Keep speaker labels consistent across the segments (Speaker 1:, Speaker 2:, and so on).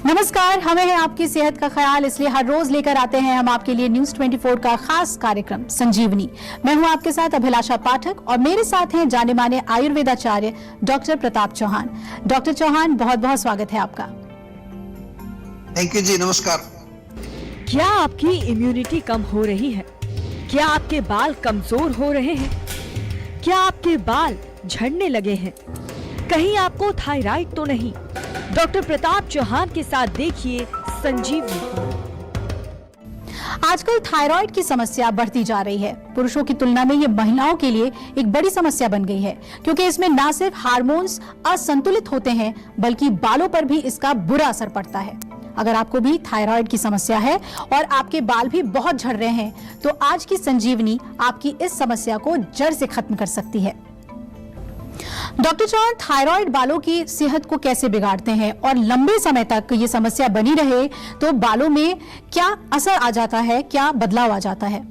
Speaker 1: नमस्कार, हमें है आपकी सेहत का ख्याल, इसलिए हर रोज लेकर आते हैं हम आपके लिए न्यूज 24 का खास कार्यक्रम संजीवनी। मैं हूं आपके साथ अभिलाषा पाठक और मेरे साथ हैं जाने माने आयुर्वेदाचार्य डॉक्टर प्रताप चौहान। डॉक्टर चौहान, बहुत बहुत स्वागत है आपका।
Speaker 2: थैंक यू जी, नमस्कार।
Speaker 3: क्या आपकी इम्यूनिटी कम हो रही है? क्या आपके बाल कमजोर हो रहे हैं? क्या आपके बाल झड़ने लगे हैं? कहीं आपको थायराइड तो नहीं? डॉक्टर प्रताप चौहान के साथ देखिए संजीवनी।
Speaker 1: आजकल थायराइड की समस्या बढ़ती जा रही है। पुरुषों की तुलना में ये महिलाओं के लिए एक बड़ी समस्या बन गई है, क्योंकि इसमें न सिर्फ हार्मोन्स असंतुलित होते हैं बल्कि बालों पर भी इसका बुरा असर पड़ता है। अगर आपको भी थायराइड की समस्या है और आपके बाल भी बहुत झड़ रहे हैं, तो आज की संजीवनी आपकी इस समस्या को जड़ से खत्म कर सकती है। डॉक्टर चौहान, थायराइड बालों की सेहत को कैसे बिगाड़ते हैं और लंबे समय तक ये समस्या बनी रहे तो बालों में क्या असर आ जाता है, क्या बदलाव आ जाता है?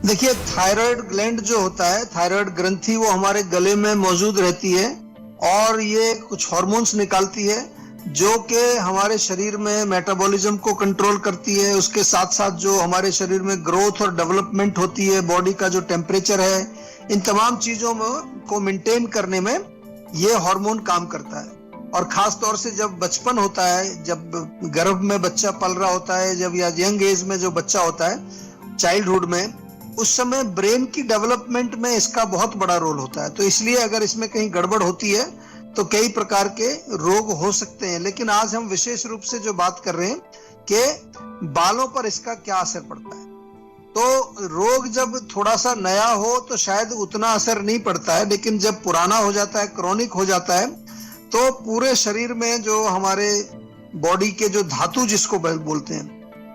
Speaker 2: देखिए, थायराइड ग्लैंड जो होता है, थायराइड ग्रंथि, वो हमारे गले में मौजूद रहती है और ये कुछ हार्मोन्स निकालती है जो कि हमारे शरीर में मेटाबॉलिज्म को कंट्रोल करती है। उसके साथ साथ जो हमारे शरीर में ग्रोथ और डेवलपमेंट होती है, बॉडी का जो टेम्परेचर है, इन तमाम चीजों को मेंटेन करने में ये हार्मोन काम करता है। और खास तौर से जब बचपन होता है, जब गर्भ में बच्चा पल रहा होता है, जब या यंग एज में जो बच्चा होता है, चाइल्डहुड में, उस समय ब्रेन की डेवलपमेंट में इसका बहुत बड़ा रोल होता है। तो इसलिए अगर इसमें कहीं गड़बड़ होती है तो कई प्रकार के रोग हो सकते हैं। लेकिन आज हम विशेष रूप से जो बात कर रहे हैं कि बालों पर इसका क्या असर पड़ता है। तो रोग जब थोड़ा सा नया हो तो शायद उतना असर नहीं पड़ता है, लेकिन जब पुराना हो जाता है, क्रॉनिक हो जाता है, तो पूरे शरीर में जो हमारे बॉडी के जो धातु जिसको बोलते हैं,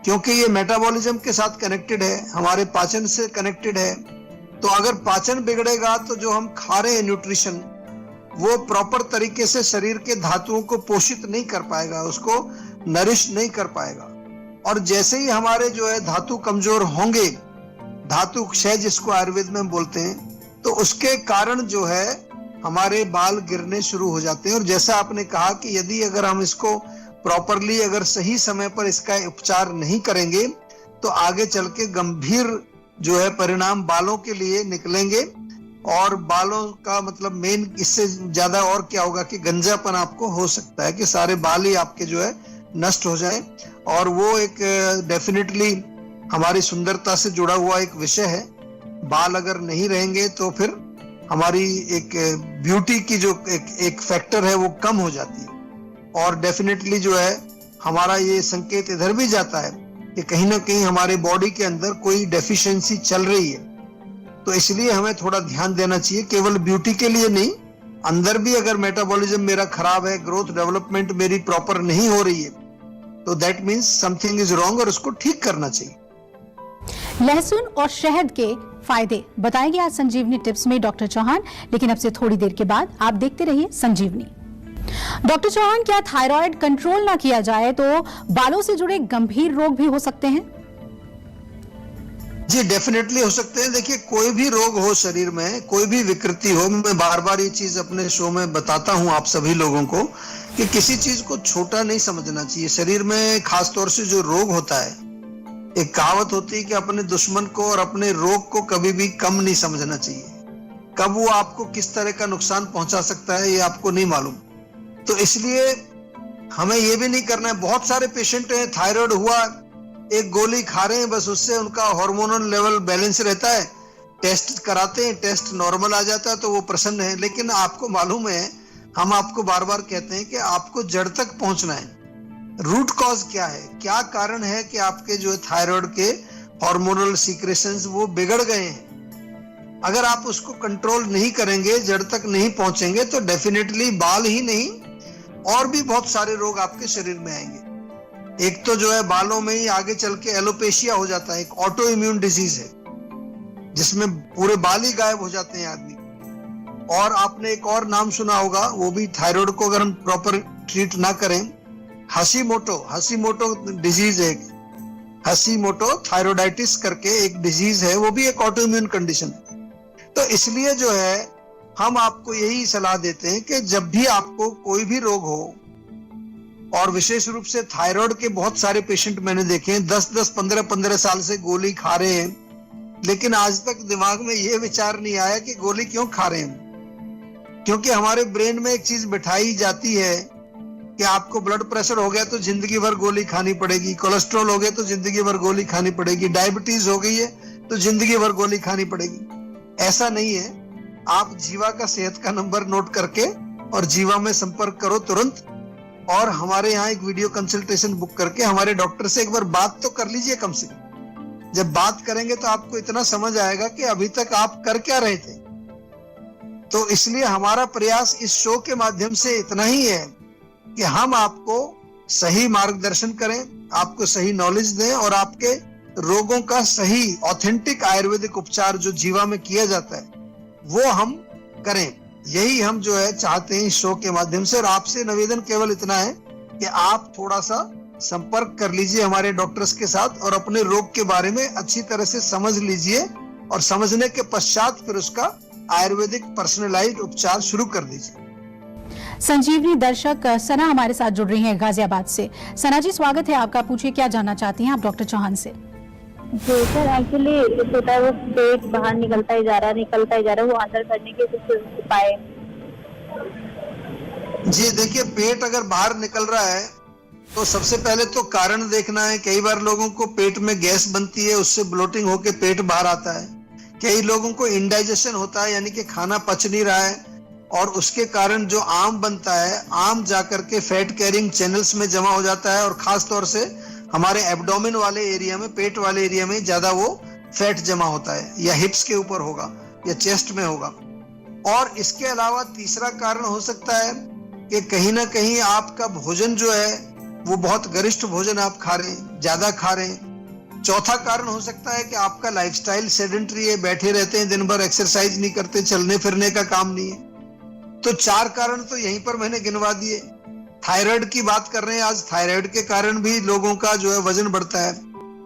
Speaker 2: क्योंकि ये मेटाबॉलिज्म के साथ कनेक्टेड है, हमारे पाचन से कनेक्टेड है, तो अगर पाचन बिगड़ेगा तो जो हम खा रहे हैं न्यूट्रिशन, वो प्रॉपर तरीके से शरीर के धातुओं को पोषित नहीं कर पाएगा, उसको नरिश नहीं कर पाएगा। और जैसे ही हमारे जो है धातु कमजोर होंगे, धातु क्षय जिसको आयुर्वेद में बोलते हैं, तो उसके कारण जो है हमारे बाल गिरने शुरू हो जाते हैं। और जैसा आपने कहा कि यदि अगर हम इसको प्रॉपरली, अगर सही समय पर इसका उपचार नहीं करेंगे तो आगे चल के गंभीर जो है परिणाम बालों के लिए निकलेंगे। और बालों का मतलब मेन, इससे ज्यादा और क्या होगा कि गंजापन आपको हो सकता है कि सारे बाल ही आपके जो है नष्ट हो जाए। और वो एक डेफिनेटली हमारी सुंदरता से जुड़ा हुआ एक विषय है। बाल अगर नहीं रहेंगे तो फिर हमारी एक ब्यूटी की जो एक फैक्टर है वो कम हो जाती है। और डेफिनेटली जो है हमारा ये संकेत इधर भी जाता है कि कहीं ना कहीं हमारे बॉडी के अंदर कोई डेफिशिएंसी चल रही है। तो इसलिए हमें थोड़ा ध्यान देना चाहिए, केवल ब्यूटी के लिए नहीं, अंदर भी अगर मेटाबॉलिज्म मेरा खराब है, ग्रोथ डेवलपमेंट मेरी प्रॉपर नहीं हो रही है, तो that means something is wrong और उसको ठीक करना चाहिए।
Speaker 1: लहसुन और शहद के फायदे बताएंगे आज संजीवनी टिप्स में डॉक्टर चौहान, लेकिन अब से थोड़ी देर के बाद आप देखते रहिए संजीवनी। डॉक्टर चौहान, क्या थायराइड कंट्रोल ना किया जाए तो बालों से जुड़े गंभीर रोग भी हो सकते हैं?
Speaker 2: जी, डेफिनेटली हो सकते हैं। देखिए, कोई भी रोग हो शरीर में, कोई भी विकृति हो, मैं बार बार ये चीज अपने शो में बताता हूं आप सभी लोगों को कि किसी चीज को छोटा नहीं समझना चाहिए। शरीर में खास तौर से जो रोग होता है, एक कहावत होती है कि अपने दुश्मन को और अपने रोग को कभी भी कम नहीं समझना चाहिए। कब वो आपको किस तरह का नुकसान पहुंचा सकता है ये आपको नहीं मालूम। तो इसलिए हमें ये भी नहीं करना है। बहुत सारे पेशेंट हैं, थायराइड हुआ, एक गोली खा रहे हैं, बस उससे उनका हार्मोनल लेवल बैलेंस रहता है, टेस्ट कराते हैं, टेस्ट नॉर्मल आ जाता है तो वो प्रसन्न है। लेकिन आपको मालूम है, हम आपको बार बार कहते हैं कि आपको जड़ तक पहुंचना है। रूट कॉज क्या है, क्या कारण है कि आपके जो थायराइड के हार्मोनल सीक्रेशंस वो बिगड़ गए हैं। अगर आप उसको कंट्रोल नहीं करेंगे, जड़ तक नहीं पहुंचेंगे, तो डेफिनेटली बाल ही नहीं और भी बहुत सारे रोग आपके शरीर में आएंगे। एक तो जो है बालों में ही आगे चल के एलोपेशिया हो जाता है, एक ऑटो इम्यून डिजीज है जिसमें पूरे बाल ही गायब हो जाते हैं आदमी। और आपने एक और नाम सुना होगा, वो भी थायराइड को अगर हम प्रॉपर ट्रीट ना करें, हाशिमोटो डिजीज है। हसीमोटो थायरोइडाइटिस करके एक डिजीज है, वो भी एक ऑटोइम्यून कंडीशन है। तो इसलिए जो है हम आपको यही सलाह देते हैं कि जब भी आपको कोई भी रोग हो, और विशेष रूप से थायराइड के बहुत सारे पेशेंट मैंने देखे हैं 10-10, 15-15 साल से गोली खा रहे हैं, लेकिन आज तक दिमाग में ये विचार नहीं आया कि गोली क्यों खा रहे हैं। क्योंकि हमारे ब्रेन में एक चीज बिठाई जाती है कि आपको ब्लड प्रेशर हो गया तो जिंदगी भर गोली खानी पड़ेगी, कोलेस्ट्रॉल हो गया तो जिंदगी भर गोली खानी पड़ेगी, डायबिटीज हो गई है तो जिंदगी भर गोली खानी पड़ेगी। ऐसा नहीं है। आप जीवा का सेहत का नंबर नोट करके और जीवा में संपर्क करो तुरंत, और हमारे यहाँ एक वीडियो कंसल्टेशन बुक करके हमारे डॉक्टर से एक बार बात तो कर लीजिए कम से कम। जब बात करेंगे तो आपको इतना समझ आएगा कि अभी तक आप कर क्या रहे थे। तो इसलिए हमारा प्रयास इस शो के माध्यम से इतना ही है कि हम आपको सही मार्गदर्शन करें, आपको सही नॉलेज दें और आपके रोगों का सही ऑथेंटिक आयुर्वेदिक उपचार जो जीवा में किया जाता है वो हम करें। यही हम जो है चाहते हैं इस शो के माध्यम से। और आपसे निवेदन केवल इतना है कि आप थोड़ा सा संपर्क कर लीजिए हमारे डॉक्टर्स के साथ और अपने रोग के बारे में अच्छी तरह से समझ लीजिए, और समझने के पश्चात फिर उसका आयुर्वेदिक पर्सनलाइज्ड उपचार शुरू कर दीजिए।
Speaker 1: संजीवनी दर्शक सना हमारे साथ जुड़ रही हैं गाजियाबाद से। सना जी, स्वागत है आपका। पूछिए क्या जानना चाहती हैं आप डॉक्टर चौहान से।
Speaker 4: जी सर, एक्चुअली होता है वो पेट बाहर निकलता ही जा रहा है, वो अंदर करने के कुछ उपाय।
Speaker 2: जी देखिए, पेट अगर बाहर निकल रहा है तो सबसे पहले तो कारण देखना है। कई बार लोगों को पेट में गैस बनती है, उससे ब्लोटिंग होकर पेट बाहर आता है। कई लोगों को इंडाइजेशन होता है, यानी कि खाना पच नहीं रहा है, और उसके कारण जो आम बनता है, आम जाकर के फैट कैरिंग चैनल्स में जमा हो जाता है, और खास तौर से हमारे एब्डोमेन वाले एरिया में, पेट वाले एरिया में ज्यादा वो फैट जमा होता है, या हिप्स के ऊपर होगा या चेस्ट में होगा। और इसके अलावा तीसरा कारण हो सकता है कि कहीं ना कहीं आपका भोजन जो है वो बहुत गरिष्ठ भोजन आप खा रहे हैं, ज्यादा खा रहे हैं। चौथा कारण हो सकता है कि आपका लाइफस्टाइल सेडेंटरी है, बैठे रहते हैं दिन भर, एक्सरसाइज नहीं करते, चलने फिरने का काम नहीं है। तो 4 कारण तो यहीं पर मैंने गिनवा दिए। थायराइड की बात कर रहे हैं आज। थायराइड के कारण भी लोगों का जो है वजन बढ़ता है।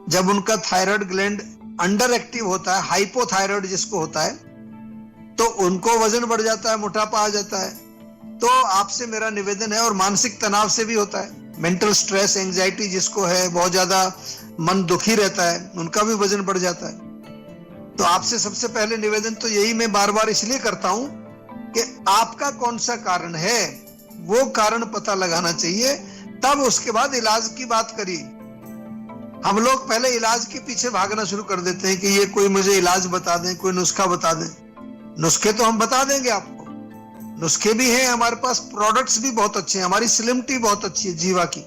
Speaker 2: जब उनका थायराइड ग्लैंड अंडर एक्टिव होता है, हाइपोथायराइड जिसको होता है, तो उनको वजन बढ़ जाता है, मोटापा आ जाता है। तो आपसे मेरा निवेदन है, और मानसिक तनाव से भी होता है, मेंटल स्ट्रेस, एंजाइटी जिसको है, बहुत ज्यादा मन दुखी रहता है, उनका भी वजन बढ़ जाता है। तो आपसे सबसे पहले निवेदन तो यही मैं बार बार इसलिए करता हूं कि आपका कौन सा कारण है वो कारण पता लगाना चाहिए, तब उसके बाद इलाज की बात करिए। हम लोग पहले इलाज के पीछे भागना शुरू कर देते हैं कि ये कोई मुझे इलाज बता दें, कोई नुस्खा बता दें। नुस्खे तो हम बता देंगे आपको, नुस्खे भी हैं हमारे पास, प्रोडक्ट्स भी बहुत अच्छे हैं। हमारी स्लिम टी बहुत अच्छी है, जीवा की।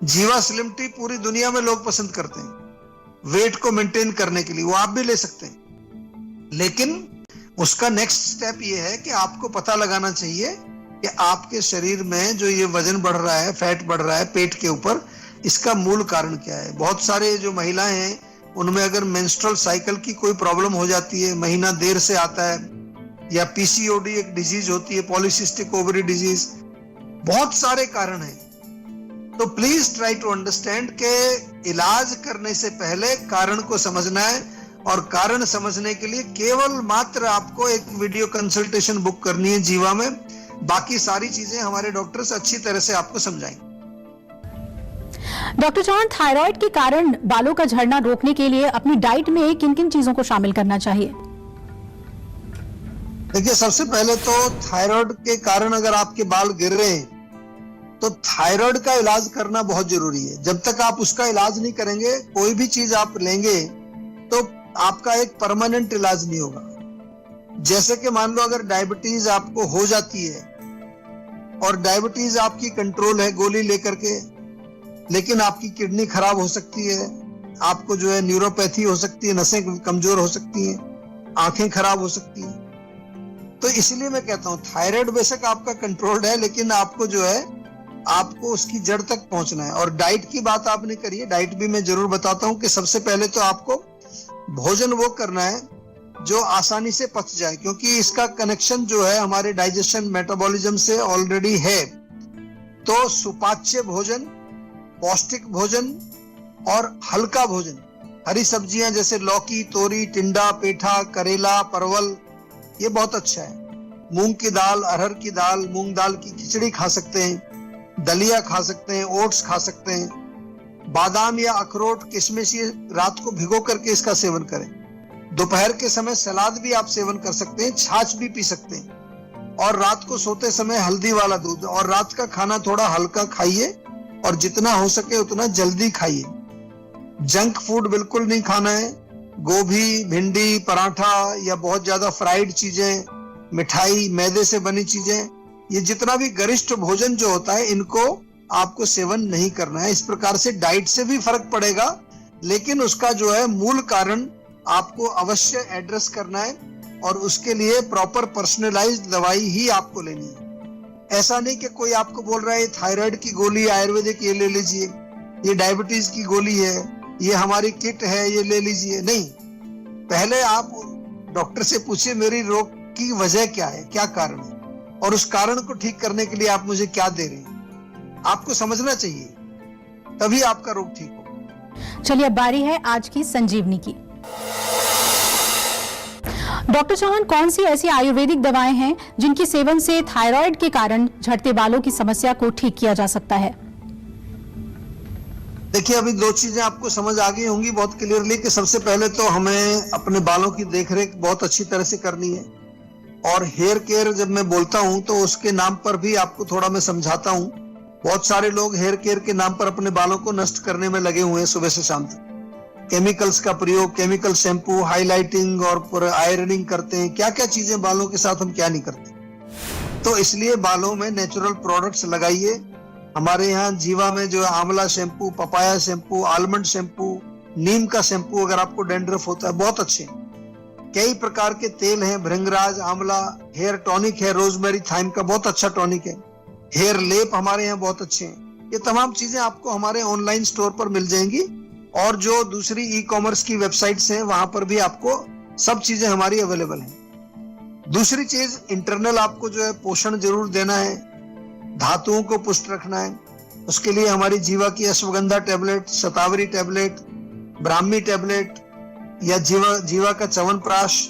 Speaker 2: जीवा स्लिम टी पूरी दुनिया में लोग पसंद करते हैं वेट को मेंटेन करने के लिए, वो आप भी ले सकते हैं। लेकिन उसका नेक्स्ट स्टेप ये है कि आपको पता लगाना चाहिए कि आपके शरीर में जो ये वजन बढ़ रहा है, फैट बढ़ रहा है पेट के ऊपर, इसका मूल कारण क्या है। बहुत सारे जो महिलाएं हैं उनमें अगर मेंस्ट्रुअल साइकिल की कोई प्रॉब्लम हो जाती है, महीना देर से आता है, या पीसीओडी एक डिजीज होती है, पॉलीसिस्टिक ओवरी डिजीज, बहुत सारे कारण हैं। तो प्लीज ट्राई टू अंडरस्टैंड के इलाज करने से पहले कारण को समझना है, और कारण समझने के लिए केवल मात्र आपको एक वीडियो कंसल्टेशन बुक करनी है जीवा में। बाकी सारी चीजें हमारे डॉक्टर्स अच्छी तरह से आपको समझाएंगे।
Speaker 1: डॉक्टर चौहान, थायराइड के कारण बालों का झड़ना रोकने के लिए अपनी डाइट में किन किन चीजों को शामिल करना चाहिए?
Speaker 2: देखिए, सबसे पहले तो थायराइड के कारण अगर आपके बाल गिर रहे हैं तो थायराइड का इलाज करना बहुत जरूरी है। जब तक आप उसका इलाज नहीं करेंगे, कोई भी चीज आप लेंगे तो आपका एक परमानेंट इलाज नहीं होगा। जैसे कि मान लो अगर डायबिटीज आपको हो जाती है और डायबिटीज आपकी कंट्रोल है गोली लेकर के, लेकिन आपकी किडनी खराब हो सकती है, आपको जो है न्यूरोपैथी हो सकती है, नसें कमजोर हो सकती हैं, आंखें खराब हो सकती हैं। तो इसलिए मैं कहता हूं थायराइड बेशक आपका कंट्रोल्ड है, लेकिन आपको जो है आपको उसकी जड़ तक पहुंचना है। और डाइट की बात आपने करी है, डाइट भी मैं जरूर बताता हूं कि सबसे पहले तो आपको भोजन वो करना है जो आसानी से पच जाए, क्योंकि इसका कनेक्शन जो है हमारे डाइजेशन मेटाबॉलिज्म से ऑलरेडी है। तो सुपाच्य भोजन, पौष्टिक भोजन, और हल्का भोजन, हरी सब्जियां जैसे लौकी, तोरी, टिंडा, पेठा, करेला, परवल, ये बहुत अच्छा है। मूंग की दाल, अरहर की दाल, मूंग दाल की खिचड़ी खा सकते हैं, दलिया खा सकते हैं, ओट्स खा सकते हैं, बादाम या अखरोट, किशमिश, ये रात को भिगो करके इसका सेवन करें। दोपहर के समय सलाद भी आप सेवन कर सकते हैं, छाछ भी पी सकते हैं, और रात को सोते समय हल्दी वाला दूध, और रात का खाना थोड़ा हल्का खाइए और जितना हो सके उतना जल्दी खाइए। जंक फूड बिल्कुल नहीं खाना है। गोभी, भिंडी, पराठा या बहुत ज्यादा फ्राइड चीजें, मिठाई, मैदे से बनी चीजें, ये जितना भी गरिष्ठ भोजन जो होता है, इनको आपको सेवन नहीं करना है। इस प्रकार से डाइट से भी फर्क पड़ेगा, लेकिन उसका जो है मूल कारण आपको अवश्य एड्रेस करना है, और उसके लिए प्रॉपर पर्सनलाइज्ड दवाई ही आपको लेनी है। ऐसा नहीं कि कोई आपको बोल रहा है थायराइड की गोली आयुर्वेदिक ये ले लीजिए, ये डायबिटीज की गोली है, ये हमारी किट है, ये ले लीजिए। नहीं, पहले आप डॉक्टर से पूछिए मेरी रोग की वजह क्या है, क्या कारण है, और उस कारण को ठीक करने के लिए आप मुझे क्या दे रहे हैं। आपको समझना चाहिए, तभी आपका रोग ठीक हो।
Speaker 1: चलिए अब बारी है आज की संजीवनी की। डॉक्टर चौहान, कौन सी ऐसी आयुर्वेदिक दवाएं हैं जिनके सेवन से थायराइड के कारण झड़ते बालों की समस्या को ठीक किया जा सकता है?
Speaker 2: देखिए, अभी दो चीजें आपको समझ आ गई होंगी बहुत क्लियरली कि सबसे पहले तो हमें अपने बालों की देखरेख बहुत अच्छी तरह से करनी है, और हेयर केयर जब मैं बोलता हूं तो उसके नाम पर भी आपको थोड़ा मैं समझाता हूं। बहुत सारे लोग हेयर केयर के नाम पर अपने बालों को नष्ट करने में लगे हुए हैं सुबह से शाम तक। केमिकल्स का प्रयोग, केमिकल शैम्पू, हाईलाइटिंग और पूरा आयरनिंग करते हैं, क्या क्या चीजें बालों के साथ हम क्या नहीं करते। तो इसलिए बालों में नेचुरल प्रोडक्ट्स लगाइए। हमारे यहाँ जीवा में जो amla shampoo, papaya shampoo, almond shampoo, neem का शैम्पू, अगर आपको डैंड्रफ होता है, बहुत अच्छे। कई प्रकार के तेल हैं, भृंगराज, आंवला, हेयर टॉनिक है, रोजमेरी थाइम का बहुत अच्छा टॉनिक है, हेयर लेप हमारे यहाँ बहुत अच्छे हैं। ये तमाम चीजें आपको हमारे ऑनलाइन स्टोर पर मिल जाएंगी, और जो दूसरी ई कॉमर्स की वेबसाइट्स हैं वहां पर भी आपको सब चीजें हमारी अवेलेबल हैं। दूसरी चीज, इंटरनल आपको जो है पोषण जरूर देना है, धातुओं को पुष्ट रखना है। उसके लिए हमारी जीवा की अश्वगंधा टैबलेट, शतावरी टैबलेट, ब्राह्मी टैबलेट, या जीवा का च्यवनप्राश,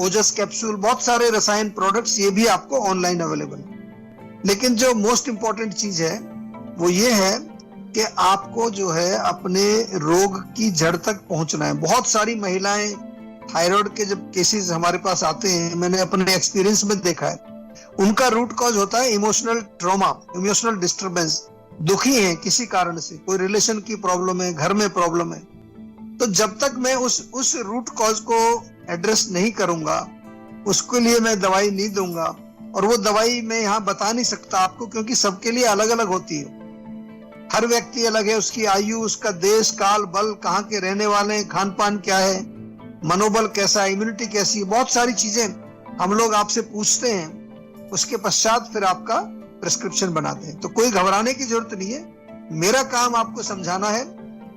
Speaker 2: ओजस कैप्सूल, बहुत सारे रसायन प्रोडक्ट्स, ये भी आपको ऑनलाइन अवेलेबल है। लेकिन जो मोस्ट इंपॉर्टेंट चीज है वो ये है कि आपको जो है अपने रोग की जड़ तक पहुंचना है। बहुत सारी महिलाएं थायराइड के जब केसेस हमारे पास आते हैं, मैंने अपने एक्सपीरियंस में देखा है, उनका रूट कॉज होता है इमोशनल ट्रॉमा, इमोशनल डिस्टरबेंस। दुखी हैं किसी कारण से, कोई रिलेशन की प्रॉब्लम है, घर में प्रॉब्लम है। तो जब तक मैं उस रूट कॉज को एड्रेस नहीं करूंगा, उसके लिए मैं दवाई नहीं दूंगा, और वो दवाई मैं यहाँ बता नहीं सकता आपको, क्योंकि सबके लिए अलग अलग होती है। हर व्यक्ति अलग है, उसकी आयु, उसका देश काल, बल, कहाँ के रहने वाले हैं, खान पान क्या है, मनोबल कैसा है, इम्यूनिटी कैसी है, बहुत सारी चीजें हम लोग आपसे पूछते हैं। उसके पश्चात फिर आपका प्रिस्क्रिप्शन बनाते हैं। तो कोई घबराने की जरूरत नहीं है, मेरा काम आपको समझाना है,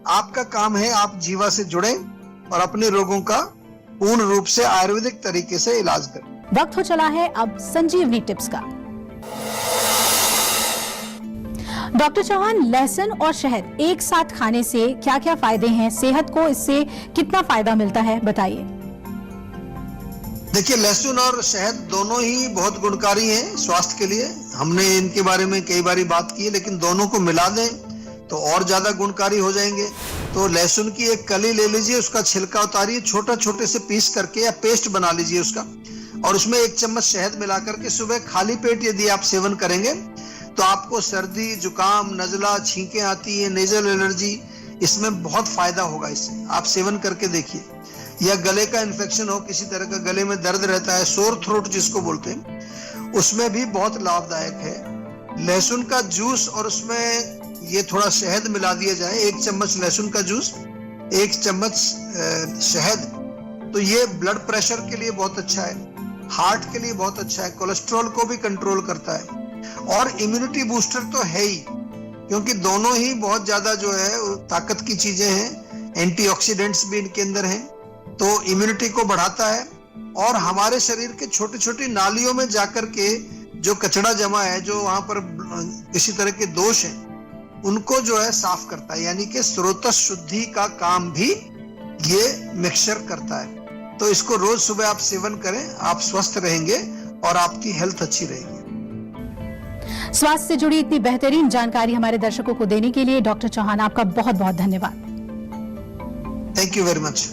Speaker 2: आपका काम है आप जीवा से जुड़े और अपने रोगों का पूर्ण रूप से आयुर्वेदिक तरीके से इलाज करें।
Speaker 1: वक्त हो चला है अब संजीवनी टिप्स का। डॉक्टर चौहान, लहसुन और शहद एक साथ खाने से क्या क्या फायदे हैं, सेहत को इससे कितना फायदा मिलता है, बताइए।
Speaker 2: देखिए, लहसुन और शहद दोनों ही बहुत गुणकारी हैं स्वास्थ्य के लिए। हमने इनके बारे में कई बारी बात की है, लेकिन दोनों को मिला दें तो और ज्यादा गुणकारी हो जाएंगे। तो लहसुन की एक कली ले लीजिए, उसका छिलका उतारिए, छोटा छोटे से पीस करके या पेस्ट बना लीजिए उसका, और उसमें 1 चम्मच शहद मिलाकर के सुबह खाली पेट यदि आप सेवन करेंगे तो आपको सर्दी, जुकाम, नजला, छींकें आती है, नेजल एलर्जी, इसमें बहुत फायदा होगा। इससे आप सेवन करके देखिए। या गले का इन्फेक्शन हो, किसी तरह का गले में दर्द रहता है, सोर थ्रोट जिसको बोलते हैं, उसमें भी बहुत लाभदायक है। लहसुन का जूस और उसमें ये थोड़ा शहद मिला दिया जाए, 1 चम्मच लहसुन का जूस, 1 चम्मच शहद, तो ये ब्लड प्रेशर के लिए बहुत अच्छा है, हार्ट के लिए बहुत अच्छा है, कोलेस्ट्रॉल को भी कंट्रोल करता है, और इम्यूनिटी बूस्टर तो है ही, क्योंकि दोनों ही बहुत ज्यादा जो है ताकत की चीजें हैं, एंटीऑक्सीडेंट्स भी इनके अंदर हैं, तो इम्यूनिटी को बढ़ाता है। और हमारे शरीर के छोटी छोटी नालियों में जाकर के जो कचरा जमा है, जो वहां पर किसी तरह के दोष हैं, उनको जो है साफ करता है, यानी कि स्रोत शुद्धि का काम भी ये मिक्सचर करता है। तो इसको रोज सुबह आप सेवन करें, आप स्वस्थ रहेंगे और आपकी हेल्थ अच्छी रहेगी।
Speaker 1: स्वास्थ्य से जुड़ी इतनी बेहतरीन जानकारी हमारे दर्शकों को देने के लिए डॉक्टर चौहान आपका बहुत बहुत धन्यवाद।
Speaker 2: Thank you very much.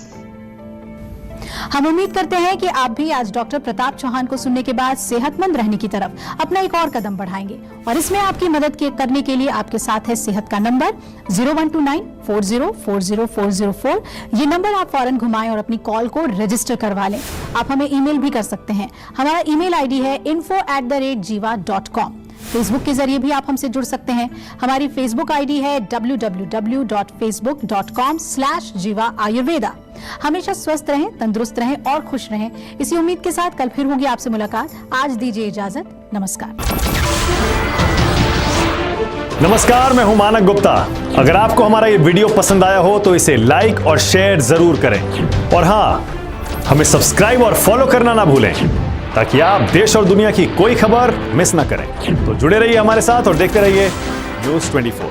Speaker 1: हम उम्मीद करते हैं कि आप भी आज डॉक्टर प्रताप चौहान को सुनने के बाद सेहतमंद रहने की तरफ अपना एक और कदम बढ़ाएंगे और इसमें आपकी मदद करने के लिए आपके साथ है सेहत का नंबर 012940404004। ये नंबर आप फौरन घुमाएं और अपनी कॉल को रजिस्टर करवा लें। आप हमें ईमेल भी कर सकते हैं। हमारा ईमेल आईडी है info@jiva.com। फेसबुक के जरिए भी आप हमसे जुड़ सकते हैं। हमारी फेसबुक आईडी है www.facebook.com/jiva ayurveda। हमेशा स्वस्थ रहें, तंदुरुस्त रहें और खुश रहें। इसी उम्मीद के साथ कल फिर होगी आपसे मुलाकात। आज दीजिए इजाजत। नमस्कार।
Speaker 5: नमस्कार, मैं हूं मानक गुप्ता। अगर आपको हमारा ये वीडियो पसंद आया हो तो इसे लाइक और शेयर जरूर करें और हाँ, हमें सब्सक्राइब और फॉलो करना ना भूलें ताकि आप देश और दुनिया की कोई खबर मिस ना करें। तो जुड़े रहिए हमारे साथ और देखते रहिए न्यूज़ 24।